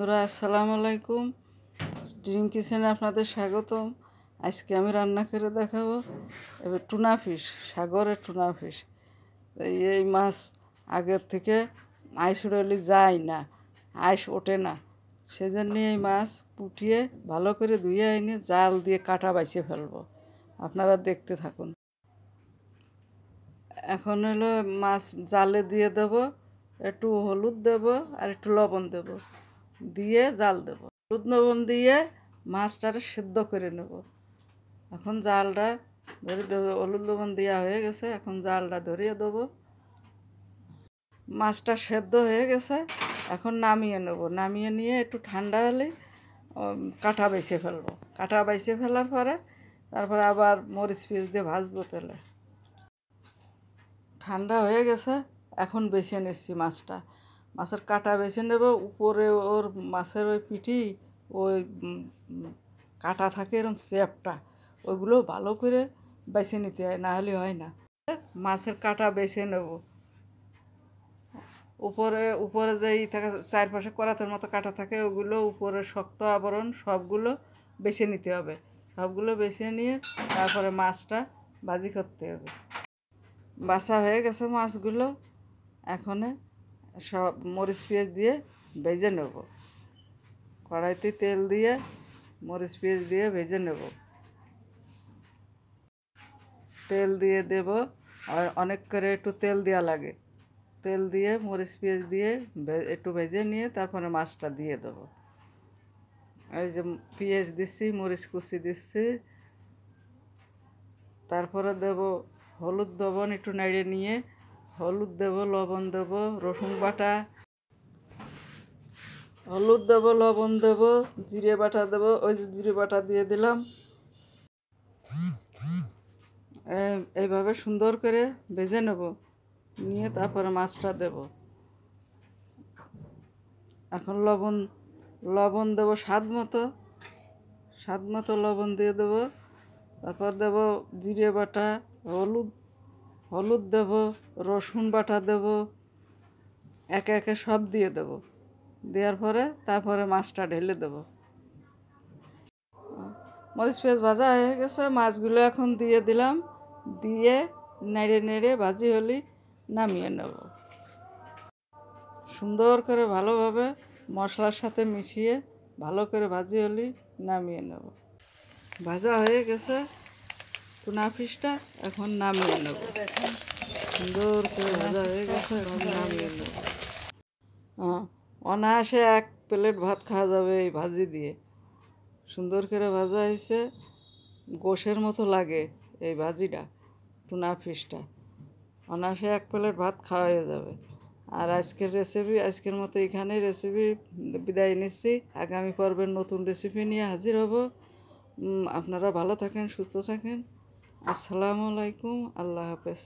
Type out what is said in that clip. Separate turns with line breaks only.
আসসালামু আলাইকুম। ড্রিম কিচেনে আপনাদের স্বাগতম। আজকে আমি রান্না করে দেখাবো এবার টুনা ফিশ, সাগরের টুনা ফিশ। এই মাছ আগের থেকে আইস উড়ালে যায় না, আইস ওঠে না, সেজন্য এই মাছ পুটিয়ে ভালো করে ধুয়ে এনে জাল দিয়ে কাটা বাইছে ফেলবো। আপনারা দেখতে থাকুন। এখন হলো মাছ জালে দিয়ে দেবো, একটু হলুদ দেবো আর একটু লবণ দেবো, দিয়ে জাল দেবো। হলুদ লবণ দিয়ে মাছটারে সিদ্ধ করে নেব। এখন জালটা ধরে দেবো, হলুদ লবণ দেওয়া হয়ে গেছে, এখন জালটা ধরিয়ে দেবো। মাছটা সেদ্ধ হয়ে গেছে, এখন নামিয়ে নেব। নামিয়ে নিয়ে একটু ঠান্ডা হলে কাঁটা বেছে ফেলবো। কাঁটা বেছে ফেলার পরে তারপরে আবার মরিচ পিস দিয়ে ভাজবো তেলে। ঠান্ডা হয়ে গেছে, এখন বেছে নিচ্ছি মাছটা। মাছের কাঁটা বেছে নেব। উপরে ওর মাছের ওই পিঠি ওই কাঁটা থাকে এরকম শেপটা, ওইগুলো ভালো করে বেছে নিতে হয়, না হলে হয় না। মাছের কাঁটা বেছে নেব। উপরে উপরে যেই থাকে চারপাশে করাতের মতো কাঁটা থাকে, ওগুলো উপরে শক্ত আবরণ সবগুলো বেছে নিতে হবে। সবগুলো বেছে নিয়ে তারপরে মাছটা ভাজি করতে হবে। বাছা হয়ে গেছে মাছগুলো, এখন সব মরিচ পেঁয়াজ দিয়ে ভেজে নেব। কড়াইতে তেল দিয়ে মরিচ পেঁয়াজ দিয়ে ভেজে নেব। তেল দিয়ে দেব, আর অনেক করে একটু তেল দেওয়া লাগে। তেল দিয়ে মরিচ পেঁয়াজ দিয়ে একটু ভেজে নিয়ে তারপরে মাছটা দিয়ে দেবো। এই যে পেঁয়াজ দিচ্ছি, মরিচ কুচি দিচ্ছি, তারপরে দেব হলুদ, লবণ একটু নেড়ে নিয়ে হলুদ দেব, লবণ দেব, রসুন বাটা, হলুদ দেব, লবণ দেব, জিরে বাটা দেব। ওই যে জিরে বাটা দিয়ে দিলাম। এইভাবে সুন্দর করে ভেজে নেব, নিয়ে তারপরে মাছটা দেব। এখন লবণ দেব স্বাদ মতো লবণ দিয়ে দেব। তারপর দেব জিরে বাটা, হলুদ দেব, রসুন বাটা দেব, একে একে সব দিয়ে দেব। দেওয়ার পরে তারপরে মাছটা ঢেলে দেব। মরিচ পেঁয়াজ ভাজা হয়ে গেছে, মাছগুলো এখন দিয়ে দিলাম। দিয়ে নেড়ে নেড়ে ভাজি হলে নামিয়ে নেব। সুন্দর করে ভালোভাবে মশলার সাথে মিশিয়ে ভালো করে ভাজি হলে নামিয়ে নেব। ভাজা হয়ে গেছে টুনা ফিশটা, এখন নামিয়ে নেব। সুন্দর করে ভাজা হয়ে গেছে, এখন নামিয়ে নেব। অনায়াসে 1 প্লেট ভাত খাওয়া যাবে এই ভাজি দিয়ে। সুন্দর করে ভাজা হয়েছে, গোশের মতো লাগে এই ভাজিটা, টুনা ফিশটা। অনায়াসে 1 প্লেট ভাত খাওয়া হয়ে যাবে। আর আজকের মতো এখানেই রেসিপি বিদায় নিচ্ছি। আগামী পর্বের নতুন রেসিপি নিয়ে হাজির হব। আপনারা ভালো থাকেন, সুস্থ থাকেন। আসসালামু আলাইকুম, আল্লাহ হাফেজ।